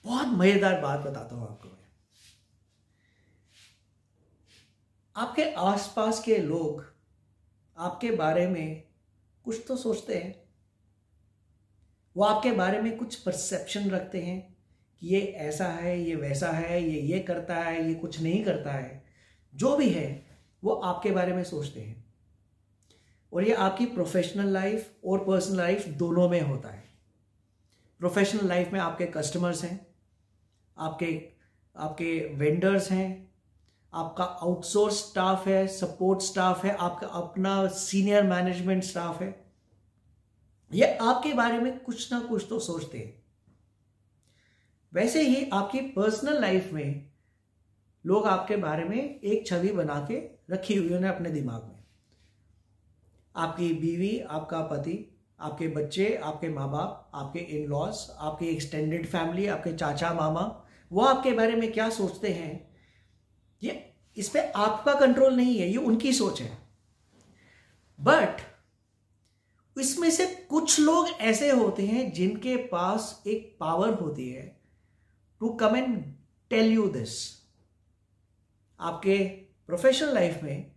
बहुत मजेदार बात बताता हूं आपको मैं। आपके आसपास के लोग आपके बारे में कुछ तो सोचते हैं, वो आपके बारे में कुछ परसेप्शन रखते हैं कि ये ऐसा है, ये वैसा है, ये करता है, ये कुछ नहीं करता है। जो भी है वो आपके बारे में सोचते हैं, और ये आपकी प्रोफेशनल लाइफ और पर्सनल लाइफ दोनों में होता है। प्रोफेशनल लाइफ में आपके कस्टमर्स हैं, आपके आपके वेंडर्स हैं, आपका आउटसोर्स स्टाफ है, सपोर्ट स्टाफ है, आपका अपना सीनियर मैनेजमेंट स्टाफ है। ये आपके बारे में कुछ ना कुछ तो सोचते हैं। वैसे ही आपकी पर्सनल लाइफ में लोग आपके बारे में एक छवि बना के रखी हुई है अपने दिमाग में। आपकी बीवी, आपका पति, आपके बच्चे, आपके माँ बाप, आपके इन लॉज, आपकी एक्सटेंडेड फैमिली, आपके चाचा मामा, वो आपके बारे में क्या सोचते हैं, ये इस पे आपका कंट्रोल नहीं है, ये उनकी सोच है। बट इसमें से कुछ लोग ऐसे होते हैं जिनके पास एक पावर होती है to come and tell you this. आपके प्रोफेशनल लाइफ में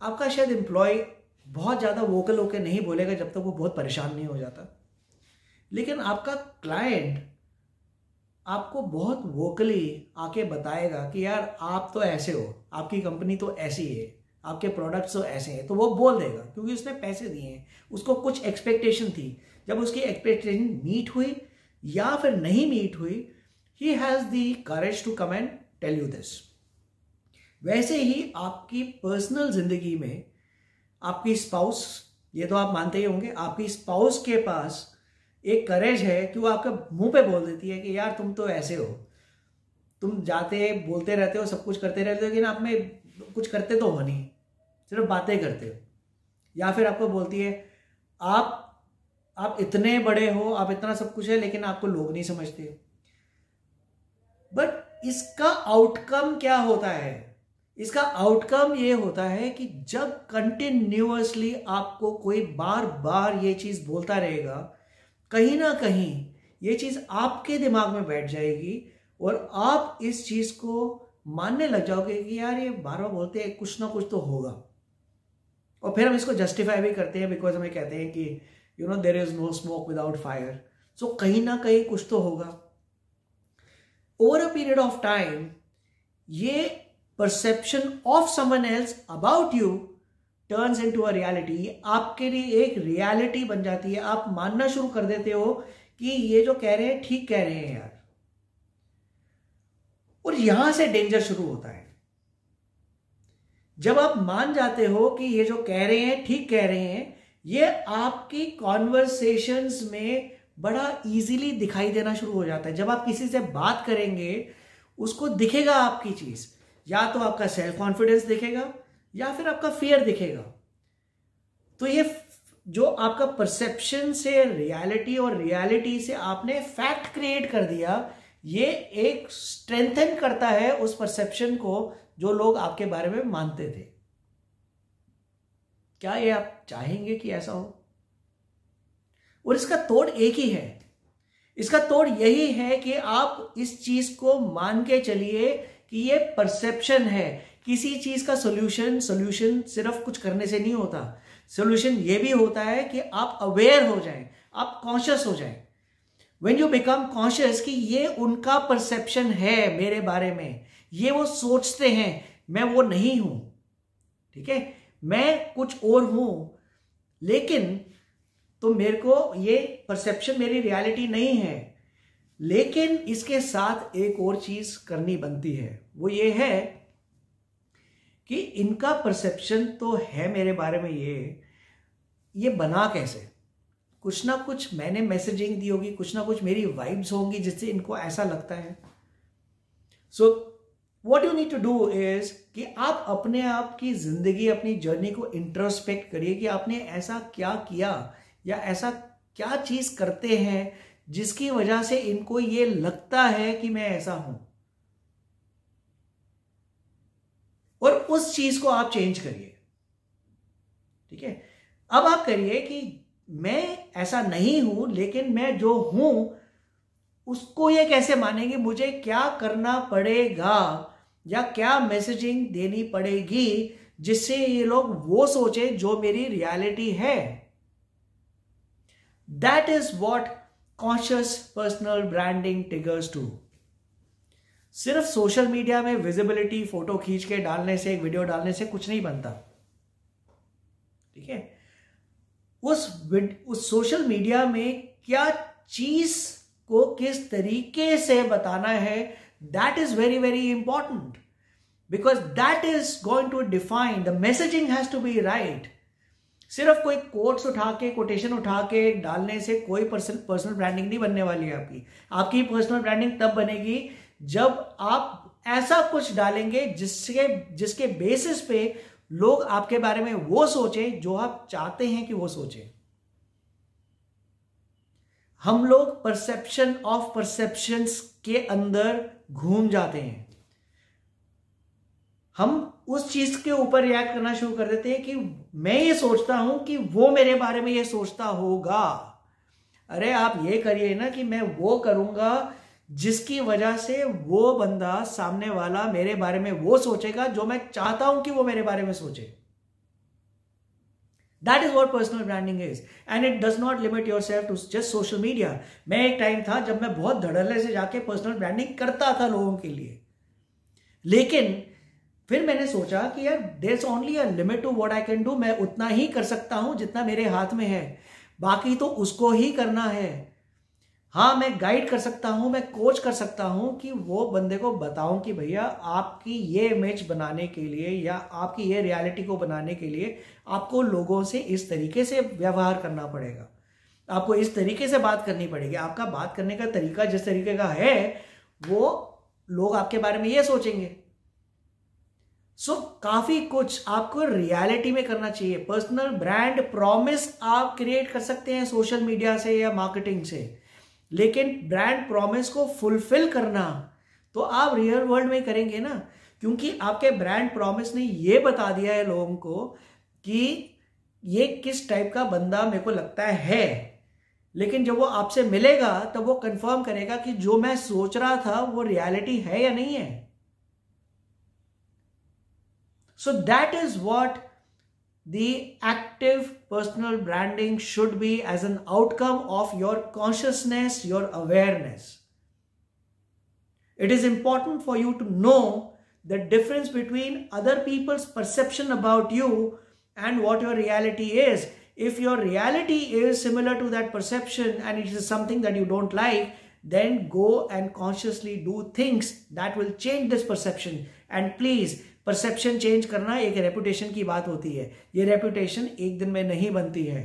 आपका शायद एम्प्लॉय बहुत ज़्यादा वोकल होकर नहीं बोलेगा जब तक वो बहुत परेशान नहीं हो जाता, लेकिन आपका क्लाइंट आपको बहुत वोकली आके बताएगा कि यार आप तो ऐसे हो, आपकी कंपनी तो ऐसी है, आपके प्रोडक्ट्स तो ऐसे हैं। तो वो बोल देगा क्योंकि उसने पैसे दिए हैं, उसको कुछ एक्सपेक्टेशन थी। जब उसकी एक्सपेक्टेशन मीट हुई या फिर नहीं मीट हुई, he has the courage to come and tell you this. वैसे ही आपकी पर्सनल जिंदगी में आपकी स्पाउस, ये तो आप मानते ही होंगे, आपकी स्पाउस के पास एक करेज है कि वो आपके मुंह पे बोल देती है कि यार तुम तो ऐसे हो, तुम जाते बोलते रहते हो, सब कुछ करते रहते हो, लेकिन आप में कुछ करते तो हो नहीं, सिर्फ बातें करते हो। या फिर आपको बोलती है आप इतने बड़े हो, आप इतना सब कुछ है, लेकिन आपको लोग नहीं समझते। बट इसका आउटकम क्या होता है? इसका आउटकम ये होता है कि जब कंटिन्यूअसली आपको कोई बार बार ये चीज बोलता रहेगा, कहीं ना कहीं ये चीज आपके दिमाग में बैठ जाएगी और आप इस चीज को मानने लग जाओगे कि यार ये बार बार बोलते हैं, कुछ ना कुछ तो होगा। और फिर हम इसको जस्टिफाई भी करते हैं, बिकॉज हमें कहते हैं कि you know there is no smoke without fire. So कहीं ना कहीं कुछ तो होगा। Over a period of time ये perception of someone else about you turns into a reality. आपके लिए एक रियलिटी बन जाती है। आप मानना शुरू कर देते हो कि ये जो कह रहे हैं ठीक कह रहे हैं यार। और यहां से डेंजर शुरू होता है। जब आप मान जाते हो कि ये जो कह रहे हैं ठीक कह रहे हैं, ये आपकी कॉन्वर्सेशंस में बड़ा इजीली दिखाई देना शुरू हो जाता है। जब आप किसी से बात करेंगे, उसको दिखेगा आपकी चीज, या तो आपका सेल्फ कॉन्फिडेंस दिखेगा या फिर आपका फियर दिखेगा। तो ये जो आपका परसेप्शन से रियलिटी और रियलिटी से आपने फैक्ट क्रिएट कर दिया, ये एक स्ट्रेंथन करता है उस परसेप्शन को जो लोग आपके बारे में मानते थे। क्या ये आप चाहेंगे कि ऐसा हो? और इसका तोड़ एक ही है। इसका तोड़ यही है कि आप इस चीज को मान के चलिए कि ये परसेप्शन है। किसी चीज का सॉल्यूशन सिर्फ कुछ करने से नहीं होता। सॉल्यूशन ये भी होता है कि आप अवेयर हो जाएं, आप कॉन्शियस हो जाएं। व्हेन यू बिकम कॉन्शियस कि ये उनका परसेप्शन है मेरे बारे में, ये वो सोचते हैं, मैं वो नहीं हूं, ठीक है, मैं कुछ और हूं, लेकिन तो मेरे को ये परसेप्शन मेरी रियलिटी नहीं है। लेकिन इसके साथ एक और चीज करनी बनती है, वो ये है कि इनका परसेप्शन तो है मेरे बारे में, ये बना कैसे? कुछ ना कुछ मैंने मैसेजिंग दी होगी, कुछ ना कुछ मेरी वाइब्स होंगी जिससे इनको ऐसा लगता है। So what you need to do is कि आप अपने आप की जिंदगी, अपनी जर्नी को इंट्रोस्पेक्ट करिए कि आपने ऐसा क्या किया या ऐसा क्या चीज करते हैं जिसकी वजह से इनको ये लगता है कि मैं ऐसा हूं, और उस चीज को आप चेंज करिए। ठीक है, अब आप करिए कि मैं ऐसा नहीं हूं, लेकिन मैं जो हूं उसको ये कैसे मानेंगे? मुझे क्या करना पड़ेगा या क्या मैसेजिंग देनी पड़ेगी जिससे ये लोग वो सोचे जो मेरी रियलिटी है। That is what conscious personal branding triggers to. सिर्फ सोशल मीडिया में विजिबिलिटी, फोटो खींच के डालने से, एक वीडियो डालने से कुछ नहीं बनता, ठीक है। उस सोशल मीडिया में क्या चीज को किस तरीके से बताना है, that is very very important, because that is going to define the messaging has to be right. सिर्फ कोई कोट्स उठा के, कोटेशन उठा के डालने से कोई पर्सनल ब्रांडिंग नहीं बनने वाली है आपकी पर्सनल ब्रांडिंग तब बनेगी जब आप ऐसा कुछ डालेंगे जिसके बेसिस पे लोग आपके बारे में वो सोचे जो आप चाहते हैं कि वो सोचे। हम लोग परसेप्शन ऑफ परसेप्शंस के अंदर घूम जाते हैं। हम उस चीज के ऊपर रिएक्ट करना शुरू कर देते हैं कि मैं ये सोचता हूं कि वो मेरे बारे में ये सोचता होगा। अरे आप ये करिए ना कि मैं वो करूंगा जिसकी वजह से वो बंदा सामने वाला मेरे बारे में वो सोचेगा जो मैं चाहता हूं कि वो मेरे बारे में सोचे। That is what personal branding is, and it does not limit yourself to just social media. मैं एक टाइम था जब मैं बहुत धड़ल्ले से जाके पर्सनल ब्रांडिंग करता था लोगों के लिए, लेकिन फिर मैंने सोचा कि यार there is only a limit to what I can do. मैं उतना ही कर सकता हूं जितना मेरे हाथ में है, बाकी तो उसको ही करना है। हाँ, मैं गाइड कर सकता हूं, मैं कोच कर सकता हूं कि वो बंदे को बताऊं कि भैया आपकी ये इमेज बनाने के लिए या आपकी ये रियलिटी को बनाने के लिए आपको लोगों से इस तरीके से व्यवहार करना पड़ेगा, आपको इस तरीके से बात करनी पड़ेगी। आपका बात करने का तरीका जिस तरीके का है वो लोग आपके बारे में ये सोचेंगे। काफी कुछ आपको रियलिटी में करना चाहिए। पर्सनल ब्रांड प्रॉमिस आप क्रिएट कर सकते हैं सोशल मीडिया से या मार्केटिंग से, लेकिन ब्रांड प्रॉमिस को फुलफिल करना तो आप रियल वर्ल्ड में करेंगे ना, क्योंकि आपके ब्रांड प्रॉमिस ने ये बता दिया है लोगों को कि ये किस टाइप का बंदा मेरे को लगता है। लेकिन जब वो आपसे मिलेगा तब वो कंफर्म करेगा कि जो मैं सोच रहा था वो रियलिटी है या नहीं है। So that is what the active personal branding should be as an outcome of your consciousness, your awareness. It is important for you to know the difference between other people's perception about you and what your reality is. If your reality is similar to that perception and it is something that you don't like, then go and consciously do things that will change this perception. And please, perception change करना एक reputation की बात होती है। ये reputation एक दिन में नहीं बनती है।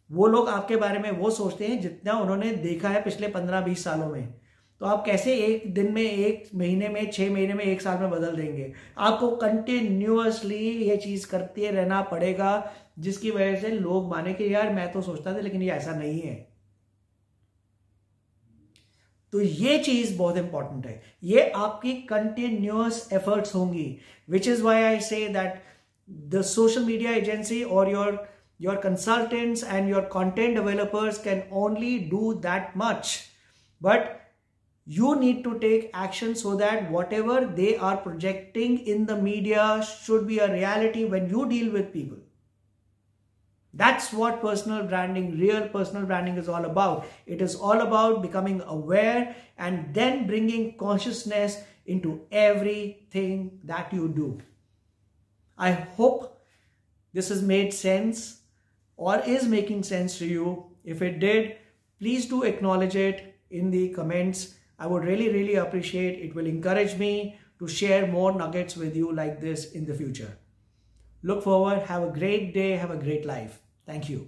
वो लोग आपके बारे में वो सोचते हैं जितना उन्होंने देखा है पिछले 15-20 सालों में। तो आप कैसे एक दिन में, एक महीने में, 6 महीने में, 1 साल में बदल देंगे? आपको कंटिन्यूअसली ये चीज करते रहना पड़ेगा जिसकी वजह से लोग माने कि यार मैं तो सोचता था लेकिन ये ऐसा नहीं है। तो ये चीज बहुत इंपॉर्टेंट है। ये आपकी कंटिन्यूअस एफर्ट्स होंगी, which is why I say that the social media agency or your consultants and your content developers can only do that much, but you need to take action so that whatever they are projecting in the media should be a reality when you deal with people. That's what personal branding, real personal branding is all about. It is all about becoming aware and then bringing consciousness into everything that you do. I hope this has made sense or is making sense to you. If it did, please do acknowledge it in the comments. I would really appreciate it. Will encourage me to share more nuggets with you like this in the future. Look forward. Have a great day. Have a great life. Thank you.